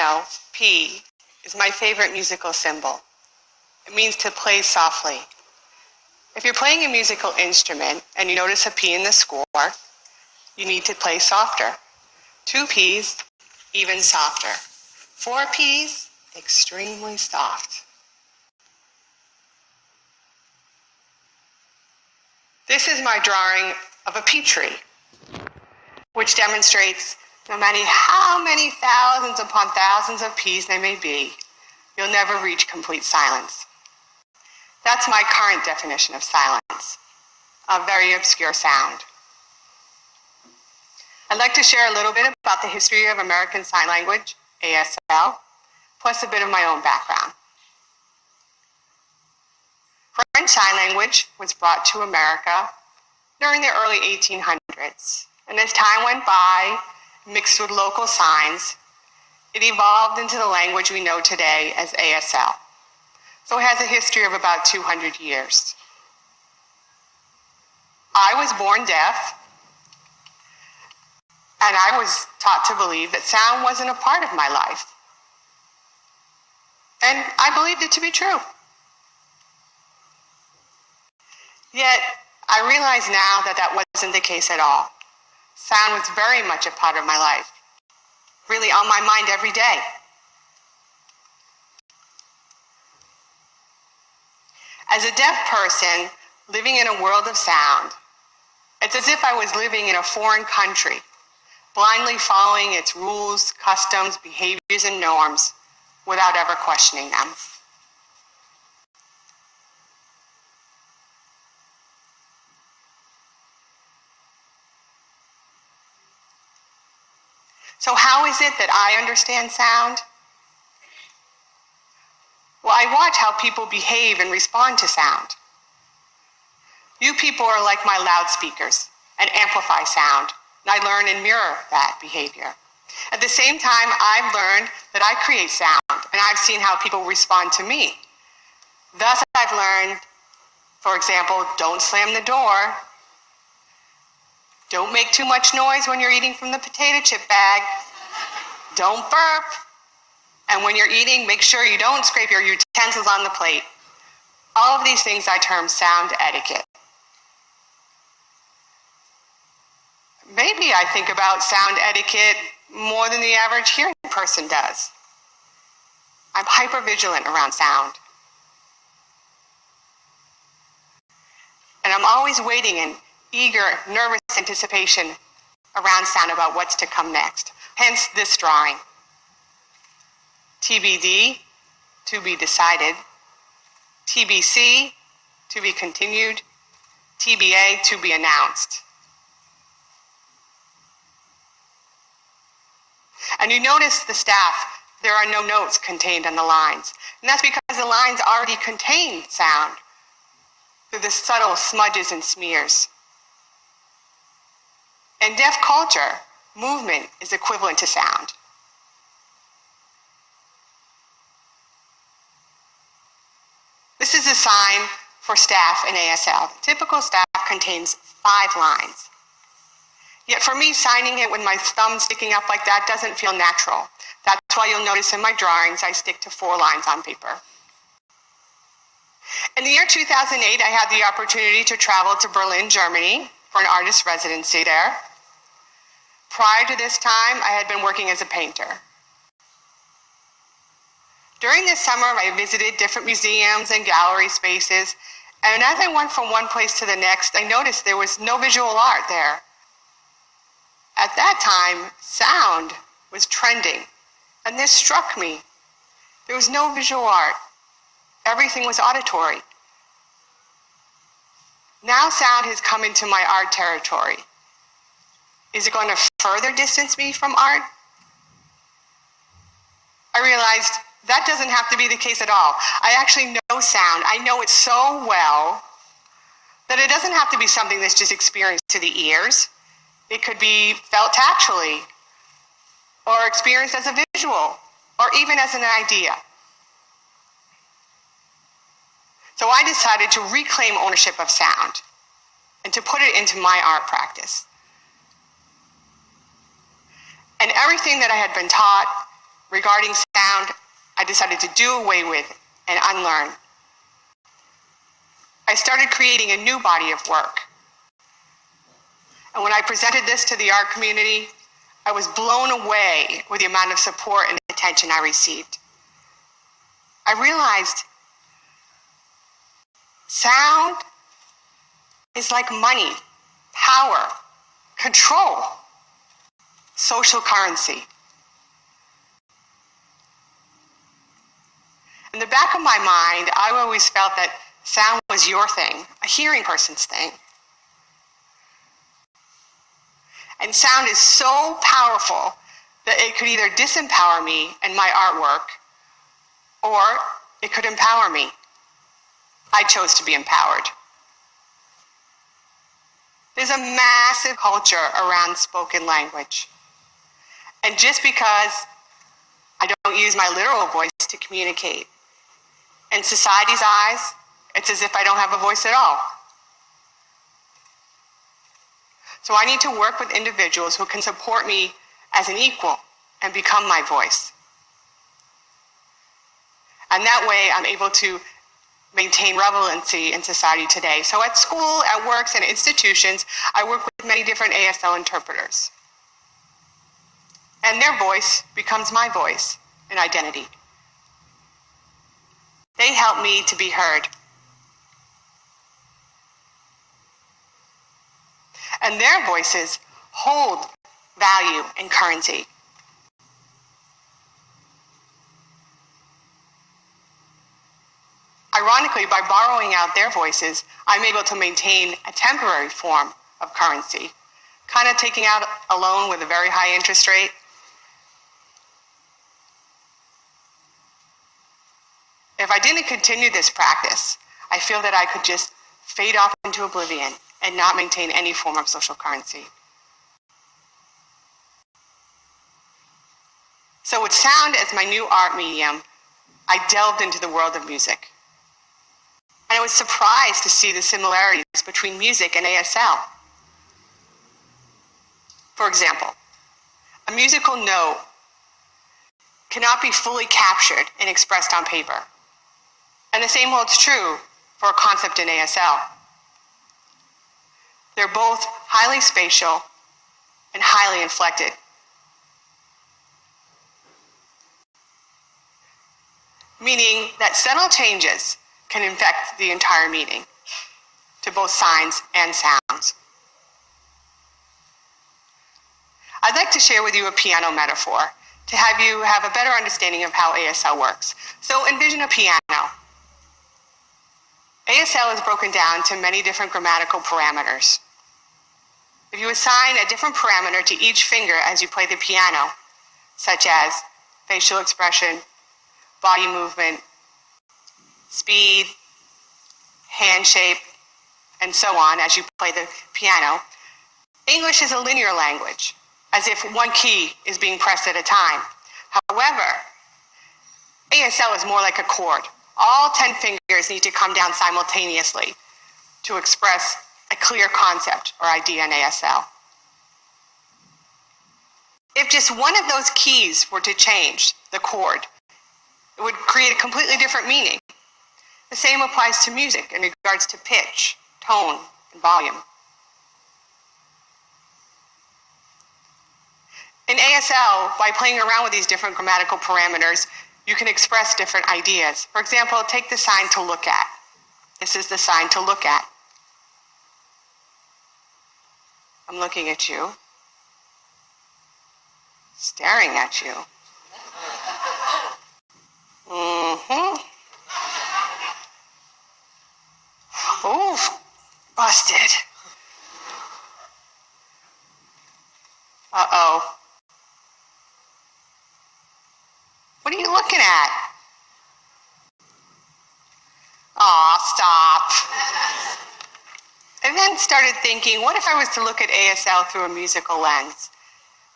know, P is my favorite musical symbol. It means to play softly. If you're playing a musical instrument and you notice a P in the score, you need to play softer. 2 Ps, even softer. 4 Ps, extremely soft. This is my drawing of a P tree, which demonstrates no matter how many thousands upon thousands of Ps there may be, you'll never reach complete silence. That's my current definition of silence, a very obscure sound. I'd like to share a little bit about the history of American Sign Language, ASL, plus a bit of my own background. French Sign Language was brought to America during the early 1800s, and as time went by, mixed with local signs, it evolved into the language we know today as ASL. So it has a history of about 200 years. I was born deaf, and I was taught to believe that sound wasn't a part of my life. And I believed it to be true. Yet, I realize now that that wasn't the case at all. Sound was very much a part of my life, really on my mind every day. As a deaf person living in a world of sound, it's as if I was living in a foreign country, blindly following its rules, customs, behaviors, and norms without ever questioning them. So how is it that I understand sound? Well, I watch how people behave and respond to sound. You people are like my loudspeakers and amplify sound, and I learn and mirror that behavior. At the same time, I've learned that I create sound, and I've seen how people respond to me. Thus, I've learned, for example, don't slam the door, don't make too much noise when you're eating from the potato chip bag, don't burp, and when you're eating, make sure you don't scrape your utensils on the plate. All of these things I term sound etiquette. Maybe I think about sound etiquette more than the average hearing person does. I'm hypervigilant around sound. And I'm always waiting in eager, nervous anticipation around sound about what's to come next. Hence this drawing. TBD, to be decided. TBC, to be continued. TBA, to be announced. And you notice the staff, there are no notes contained on the lines. And that's because the lines already contain sound through the subtle smudges and smears. In deaf culture, movement is equivalent to sound. This is a sign for staff in ASL. The typical staff contains 5 lines. Yet for me, signing it with my thumb sticking up like that doesn't feel natural. That's why you'll notice in my drawings, I stick to 4 lines on paper. In the year 2008, I had the opportunity to travel to Berlin, Germany for an artist residency there. Prior to this time, I had been working as a painter. During this summer, I visited different museums and gallery spaces, and as I went from one place to the next, I noticed there was no visual art there. At that time, sound was trending, and this struck me. There was no visual art. Everything was auditory. Now sound has come into my art territory. Is it going to further distance me from art? I realized that doesn't have to be the case at all. I actually know sound. I know it so well that it doesn't have to be something that's just experienced to the ears. It could be felt tactually, or experienced as a visual, or even as an idea. So I decided to reclaim ownership of sound and to put it into my art practice. And everything that I had been taught, regarding sound I decided to do away with and unlearn. I started creating a new body of work. And when I presented this to the art community, I was blown away with the amount of support and attention I received. I realized sound is like money, power, control, social currency. In the back of my mind, I always felt that sound was your thing, a hearing person's thing. And sound is so powerful that it could either disempower me and my artwork, or it could empower me. I chose to be empowered. There's a massive culture around spoken language. And just because I don't use my literal voice to communicate, in society's eyes, it's as if I don't have a voice at all. So I need to work with individuals who can support me as an equal and become my voice. And that way I'm able to maintain relevancy in society today. So at school, at works, and institutions, I work with many different ASL interpreters. And their voice becomes my voice and identity. They help me to be heard. And their voices hold value and currency. Ironically, by borrowing out their voices, I'm able to maintain a temporary form of currency, kind of taking out a loan with a very high interest rate. If I didn't continue this practice, I feel that I could just fade off into oblivion and not maintain any form of social currency. So with sound as my new art medium, I delved into the world of music. And I was surprised to see the similarities between music and ASL. For example, a musical note cannot be fully captured and expressed on paper. And the same holds true for a concept in ASL. They're both highly spatial and highly inflected. Meaning that subtle changes can affect the entire meaning to both signs and sounds. I'd like to share with you a piano metaphor to have you have a better understanding of how ASL works. So envision a piano. ASL is broken down to many different grammatical parameters. If you assign a different parameter to each finger as you play the piano, such as facial expression, body movement, speed, hand shape, and so on as you play the piano, English is a linear language, as if one key is being pressed at a time. However, ASL is more like a chord. All 10 fingers need to come down simultaneously to express a clear concept or idea in ASL. If just one of those keys were to change, the chord, it would create a completely different meaning. The same applies to music in regards to pitch, tone, and volume. In ASL, by playing around with these different grammatical parameters, you can express different ideas. For example, take the sign to look at. This is the sign to look at. I'm looking at you, staring at you. Oof, busted. Uh-oh. What are you looking at? Aw, stop. I then started thinking, what if I was to look at ASL through a musical lens?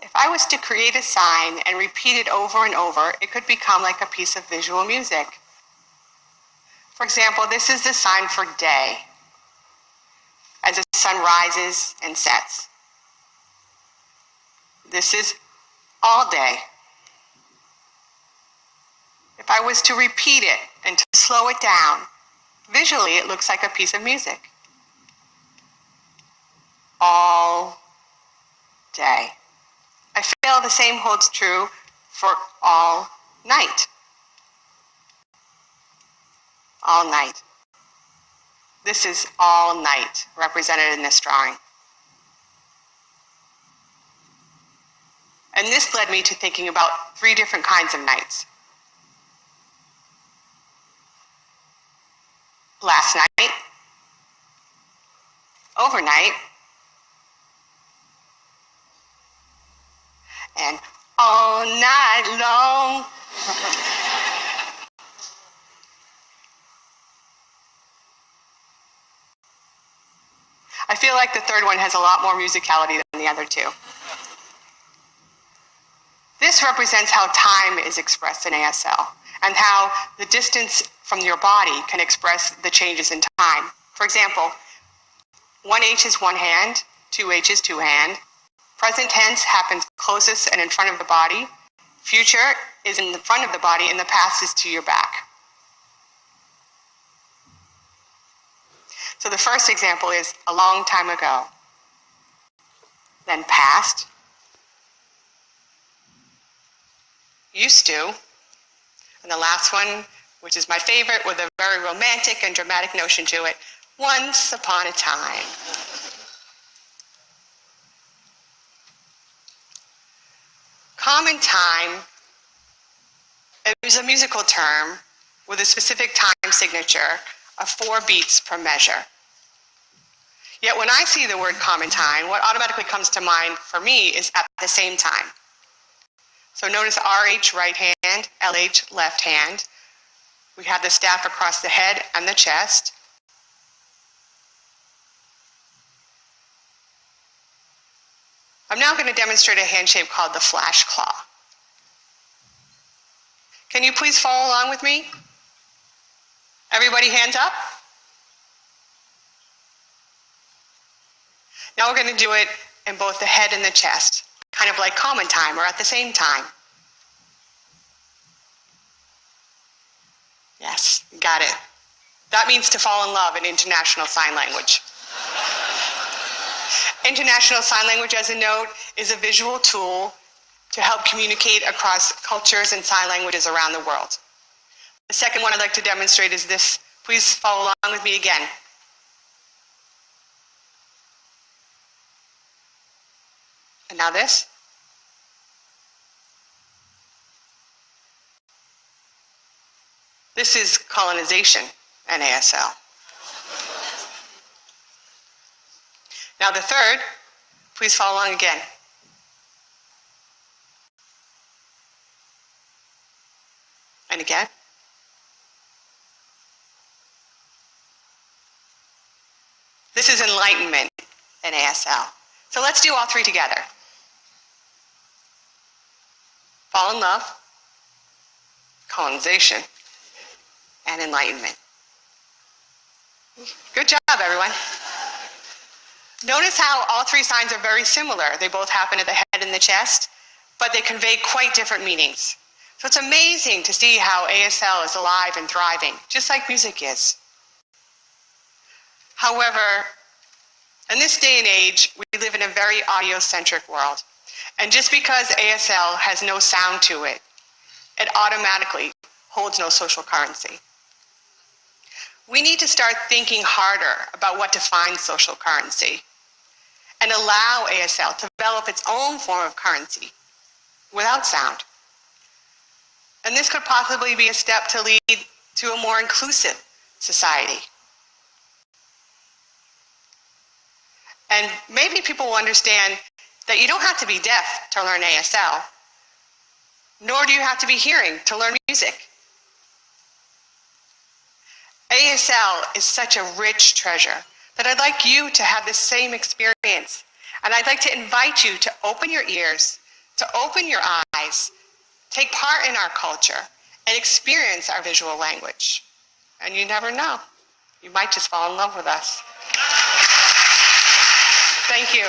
If I was to create a sign and repeat it over and over, it could become like a piece of visual music. For example, this is the sign for day, as the sun rises and sets. This is all day. If I was to repeat it and to slow it down, visually it looks like a piece of music. All day. I feel the same holds true for all night. All night. This is all night represented in this drawing. And this led me to thinking about 3 different kinds of nights. Last night, overnight, and all night long. I feel like the third one has a lot more musicality than the other 2. This represents how time is expressed in ASL and how the distance from your body can express the changes in time. For example, 1H is one hand, 2H is two hand. Present tense happens closest and in front of the body. Future is in the front of the body and the past is to your back. So the first example is a long time ago, then past, used to, and the last one, which is my favorite, with a very romantic and dramatic notion to it, once upon a time. Common time is a musical term with a specific time signature of 4 beats per measure. Yet when I see the word common time, what automatically comes to mind for me is at the same time. So notice RH, right hand, LH, left hand. We have the staff across the head and the chest. I'm now going to demonstrate a hand shape called the flash claw. Can you please follow along with me? Everybody hands up? Now we're going to do it in both the head and the chest, kind of like common time or at the same time. Yes, you got it. That means to fall in love in International Sign Language. International Sign Language, as a note, is a visual tool to help communicate across cultures and sign languages around the world. The second one I'd like to demonstrate is this. Please follow along with me again. And now this. This is colonization in ASL. Now the third, please follow along again. And again. This is enlightenment in ASL. So let's do all 3 together. Fall in love, colonization, and enlightenment. Good job, everyone. Notice how all 3 signs are very similar. They both happen at the head and the chest, but they convey quite different meanings. So it's amazing to see how ASL is alive and thriving, just like music is. However, in this day and age, we live in a very audio-centric world. And just because ASL has no sound to it, it automatically holds no social currency. We need to start thinking harder about what defines social currency and allow ASL to develop its own form of currency without sound. And this could possibly be a step to lead to a more inclusive society. And maybe people will understand that you don't have to be deaf to learn ASL, nor do you have to be hearing to learn music. ASL is such a rich treasure that I'd like you to have the same experience. And I'd like to invite you to open your ears, to open your eyes, take part in our culture, and experience our visual language. And you never know, you might just fall in love with us. Thank you.